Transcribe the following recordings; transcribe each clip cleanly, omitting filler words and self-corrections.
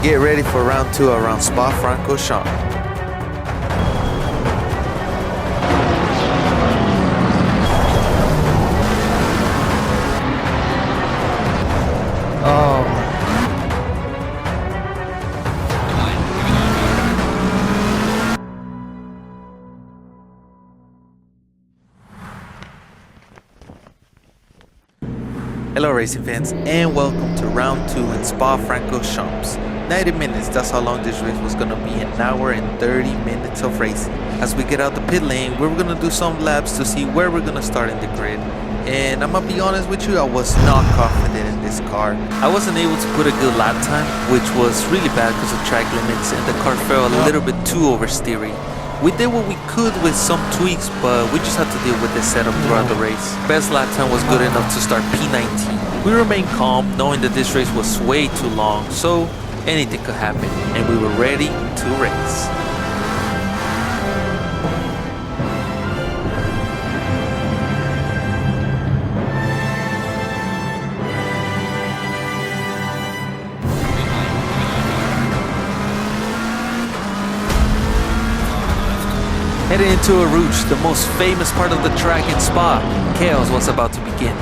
Get ready for round 2 around Spa-Francorchamps. Oh. Hello racing fans and welcome to round 2 in Spa-Francorchamps. 90 minutes, that's how long this race was going to be, an hour and 30 minutes of racing. As we get out the pit lane, we're going to do some laps to see where we're going to start in the grid. And I'm going to be honest with you, I was not confident in this car. I wasn't able to put a good lap time, which was really bad because of track limits, and the car felt a little bit too oversteery. We did what we could with some tweaks, but we just had to deal with this setup throughout the race. Best lap time was good enough to start P19. We remained calm, knowing that this race was way too long, so anything could happen, and we were ready to race. Heading into a Rouge, the most famous part of the track in Spa, chaos was about to begin.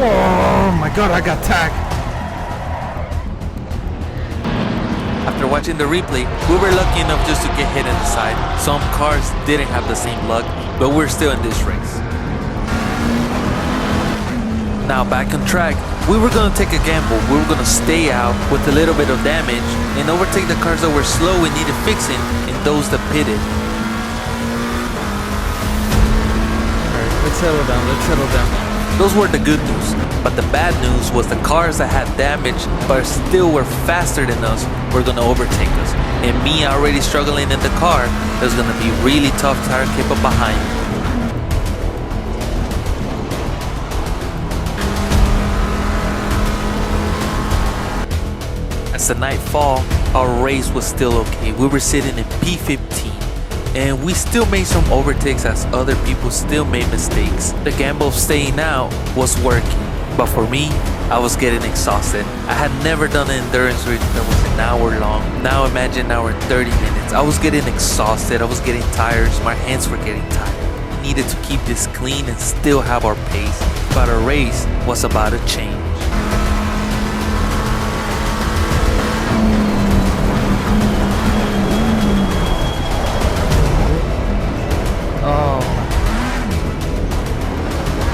Oh my god, I got tagged. After watching the replay, we were lucky enough just to get hit in the side. Some cars didn't have the same luck, but we're still in this race. Now back on track, we were going to take a gamble. We were going to stay out with a little bit of damage and overtake the cars that were slow and needed fixing and those that pitted. Alright, let's settle down. Those were the good news, but the bad news was the cars that had damage but still were faster than us were going to overtake us. And me already struggling in the car, it was going to be really tough to try to keep up behind me. As the night fall, our race was still okay. We were sitting in P15 and we still made some overtakes as other people still made mistakes. The gamble of staying out was working, but for me, I was getting exhausted. I had never done an endurance race that was an hour long. Now imagine an hour and 30 minutes. I was getting exhausted, I was getting tired, my hands were getting tired. We needed to keep this clean and still have our pace, but our race was about to change.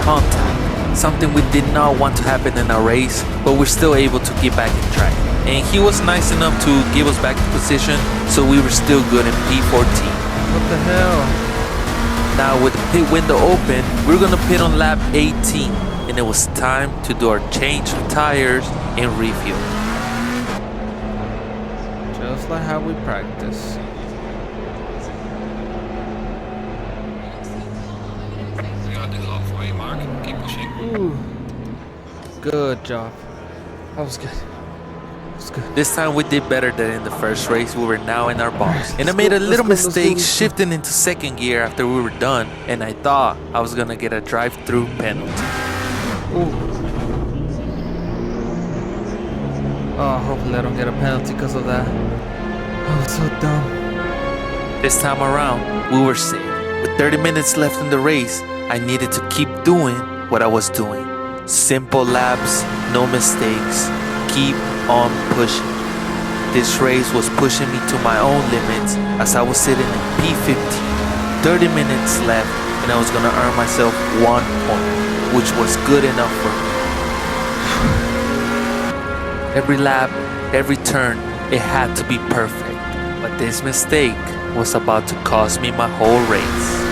Contact, something we did not want to happen in our race, but we're still able to get back in track. And he was nice enough to give us back the position, so we were still good in P14. What the hell? Now with the pit window open, we're gonna pit on lap 18, and it was time to do our change of tires and refuel. Just like how we practice. Ooh. Good job. That was good. This time we did better than in the first race. We were now in our box. And I made a little mistake shifting into second gear after we were done, and I thought I was gonna get a drive-through penalty. Ooh. Oh, hopefully I don't get a penalty because of that. I was so dumb. This time around, we were safe. With 30 minutes left in the race, I needed to keep doing what I was doing. Simple laps, no mistakes, keep on pushing. This race was pushing me to my own limits as I was sitting in P15. 30 minutes left and I was gonna earn myself 1 point, which was good enough for me. Every lap, every turn, it had to be perfect. But this mistake was about to cost me my whole race.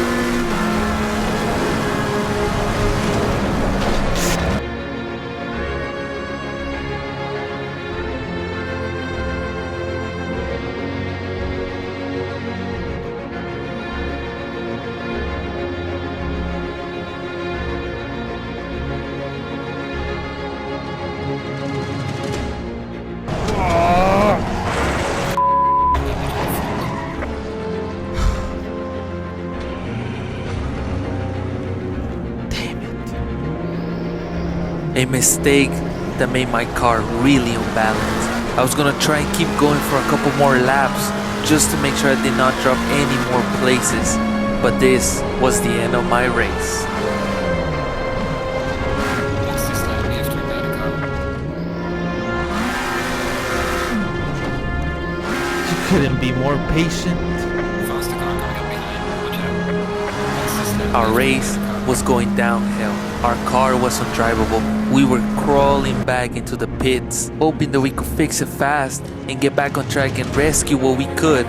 A mistake that made my car really unbalanced. I was gonna try and keep going for a couple more laps just to make sure I did not drop any more places, but this was the end of my race. You couldn't be more patient. Our race was going downhill. Our car was undrivable. We were crawling back into the pits, hoping that we could fix it fast and get back on track and rescue what we could.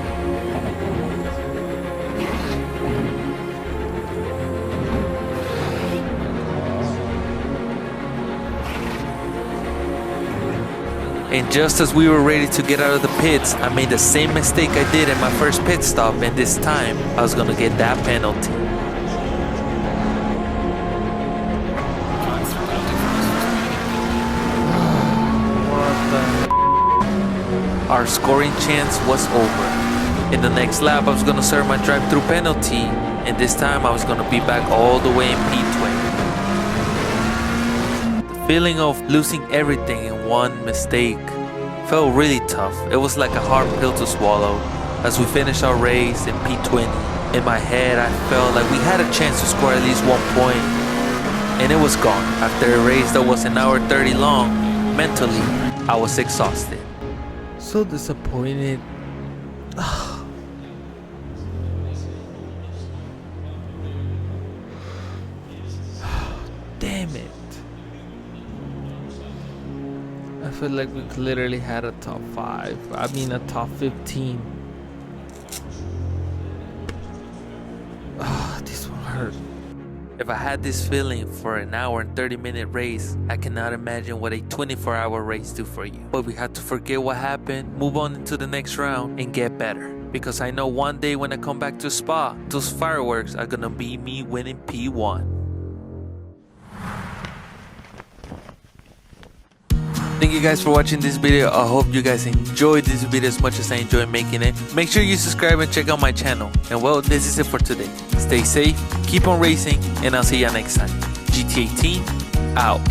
And just as we were ready to get out of the pits, I made the same mistake I did at my first pit stop, and this time I was gonna get that penalty. Our scoring chance was over. In the next lap, I was gonna serve my drive-through penalty, and this time I was gonna be back all the way in P20. The feeling of losing everything in one mistake felt really tough. It was like a hard pill to swallow. As we finished our race in P20, in my head I felt like we had a chance to score at least 1 point, and it was gone. After a race that was an hour 30 long, mentally I was exhausted. So disappointed. Damn it. I feel like we literally had a top 5. I mean a top 15. This one hurt. If I had this feeling for an hour and 30-minute race, I cannot imagine what a 24-hour race do for you. But we had to forget what happened, move on into the next round, and get better. Because I know one day when I come back to Spa, those fireworks are gonna be me winning P1. Thank you guys for watching this video. I hope you guys enjoyed this video as much as I enjoyed making it. Make sure you subscribe and check out my channel. And well, this is it for today. Stay safe, keep on racing, and I'll see you next time. GT18 out.